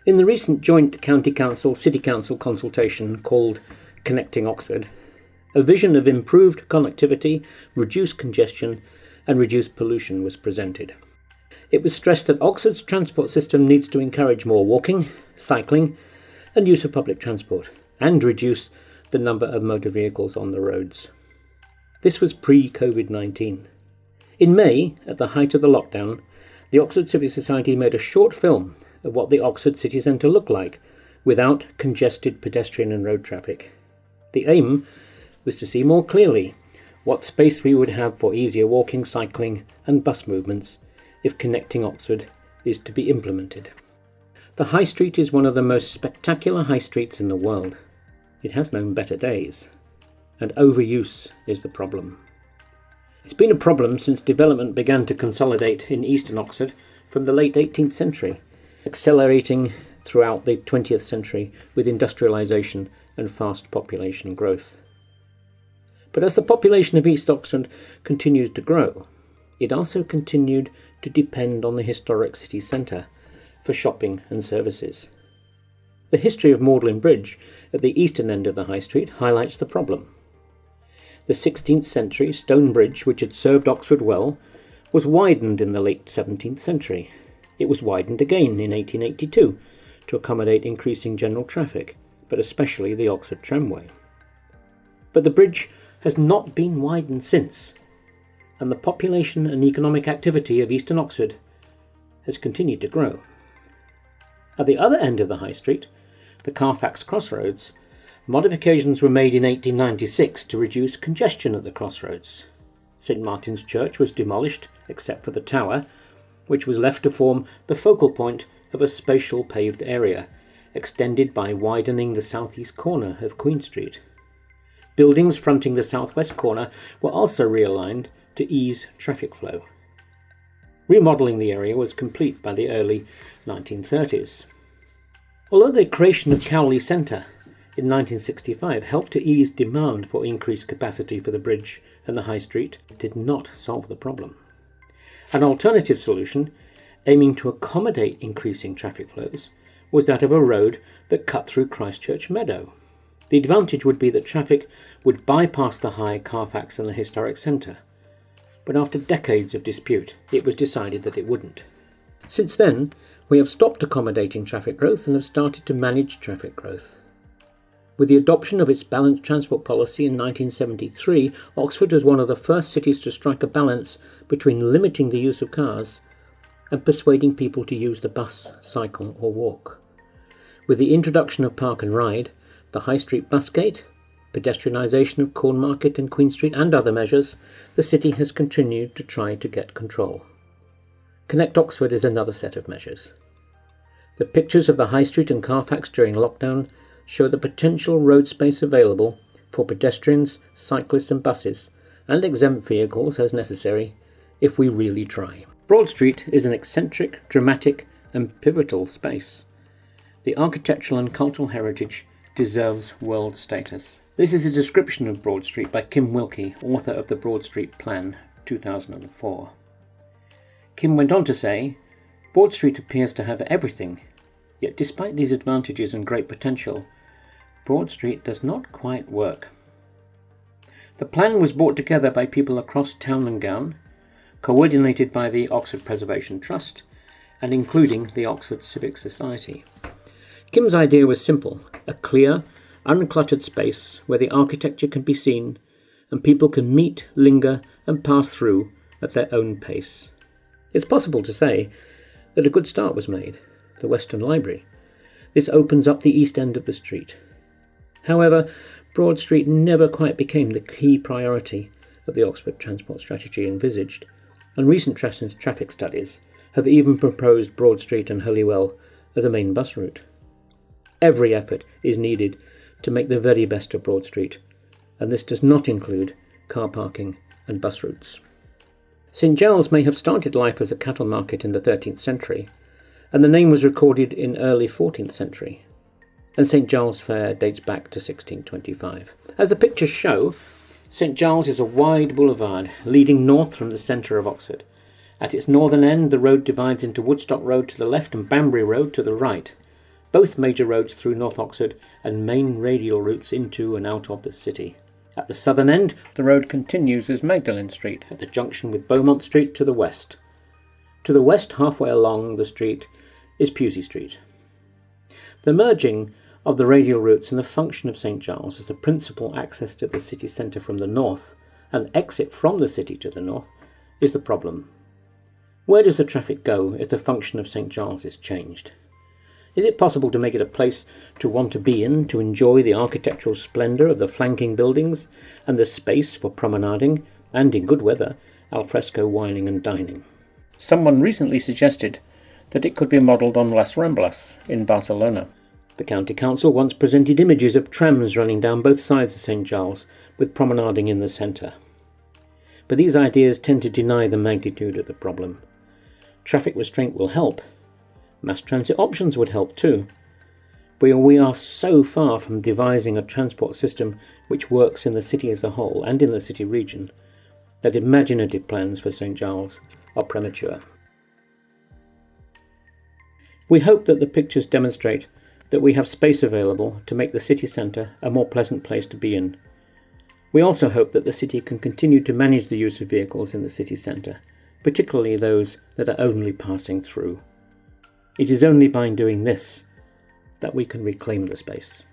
In the recent joint County Council-City Council consultation called Connecting Oxford, a vision of improved connectivity, reduced congestion and reduced pollution was presented. It was stressed that Oxford's transport system needs to encourage more walking, cycling and use of public transport, and reduce the number of motor vehicles on the roads. This was pre-COVID-19. In May, at the height of the lockdown, the Oxford Civic Society made a short film of what the Oxford city centre looked like without congested pedestrian and road traffic. The aim was to see more clearly what space we would have for easier walking, cycling and bus movements if Connecting Oxford is to be implemented. The High Street is one of the most spectacular high streets in the world. It has known better days, and overuse is the problem. It's been a problem since development began to consolidate in eastern Oxford from the late 18th century, accelerating throughout the 20th century with industrialisation and fast population growth. But as the population of East Oxford continues to grow, it also continued to depend on the historic city centre for shopping and services. The history of Magdalen Bridge at the eastern end of the High Street highlights the problem. The 16th century stone bridge, which had served Oxford well, was widened in the late 17th century. It was widened again in 1882 to accommodate increasing general traffic, but especially the Oxford tramway. But the bridge has not been widened since, and the population and economic activity of eastern Oxford has continued to grow. At the other end of the High Street, the Carfax Crossroads, modifications were made in 1896 to reduce congestion at the crossroads. St Martin's Church was demolished, except for the tower, which was left to form the focal point of a spatial paved area, extended by widening the southeast corner of Queen Street. Buildings fronting the southwest corner were also realigned to ease traffic flow. Remodelling the area was complete by the early 1930s. Although the creation of Cowley Centre in 1965 helped to ease demand for increased capacity for the bridge and the High Street, it did not solve the problem. An alternative solution, aiming to accommodate increasing traffic flows, was that of a road that cut through Christchurch Meadow. The advantage would be that traffic would bypass the High, Carfax and the historic centre, but after decades of dispute, it was decided that it wouldn't. Since then, we have stopped accommodating traffic growth and have started to manage traffic growth. With the adoption of its balanced transport policy in 1973, Oxford was one of the first cities to strike a balance between limiting the use of cars and persuading people to use the bus, cycle or walk. With the introduction of Park and Ride, the High Street bus gate, pedestrianisation of Cornmarket and Queen Street and other measures, the city has continued to try to get control. Connect Oxford is another set of measures. The pictures of the High Street and Carfax during lockdown show the potential road space available for pedestrians, cyclists and buses, and exempt vehicles as necessary if we really try. Broad Street is an eccentric, dramatic and pivotal space. The architectural and cultural heritage deserves world status. This is a description of Broad Street by Kim Wilkie, author of the Broad Street Plan 2004. Kim went on to say, Broad Street appears to have everything, yet despite these advantages and great potential, Broad Street does not quite work. The plan was brought together by people across town and gown, coordinated by the Oxford Preservation Trust, and including the Oxford Civic Society. Kim's idea was simple: a clear, uncluttered space where the architecture can be seen and people can meet, linger and pass through at their own pace. It's possible to say that a good start was made, the Western Library. This opens up the east end of the street. However, Broad Street never quite became the key priority of the Oxford transport strategy envisaged, and recent traffic studies have even proposed Broad Street and Holywell as a main bus route. Every effort is needed to make the very best of Broad Street, and this does not include car parking and bus routes. St Giles may have started life as a cattle market in the 13th century, and the name was recorded in early 14th century, and St Giles Fair dates back to 1625. As the pictures show, St Giles is a wide boulevard leading north from the centre of Oxford. At its northern end, the road divides into Woodstock Road to the left and Banbury Road to the right. both major roads through North Oxford and main radial routes into and out of the city. At the southern end, the road continues as Magdalen Street at the junction with Beaumont Street to the west. To the west, halfway along the street, is Pusey Street. The merging of the radial routes and the function of St Giles as the principal access to the city centre from the north and exit from the city to the north is the problem. Where does the traffic go if the function of St Giles is changed? Is it possible to make it a place to want to be in, to enjoy the architectural splendour of the flanking buildings and the space for promenading and, in good weather, alfresco wining and dining? Someone recently suggested that it could be modelled on Las Ramblas in Barcelona. The County Council once presented images of trams running down both sides of St Giles, with promenading in the centre. But these ideas tend to deny the magnitude of the problem. Traffic restraint will help. Mass transit options would help too. But we are so far from devising a transport system which works in the city as a whole and in the city region that imaginative plans for St Giles are premature. We hope that the pictures demonstrate that we have space available to make the city centre a more pleasant place to be in. We also hope that the city can continue to manage the use of vehicles in the city centre, particularly those that are only passing through. It is only by doing this that we can reclaim the space.